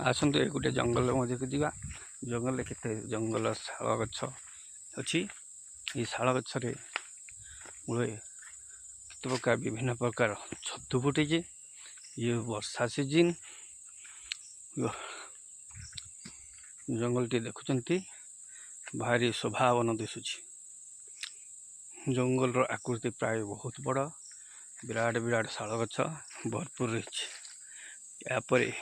आसतु ए गोटे जंगल मध्य को जा जंगल केते जंगल शाल गछ अच्छी ये शाल गछरे मूले केते प्रकार विभिन्न प्रकार छतु फुटे ये वर्षा सीजन जंगल टी देखुंती भारी शोभावन दिशुची जंगल आकृति प्राय बहुत बड़ विराट विराट शाल गछ भरपूर रही।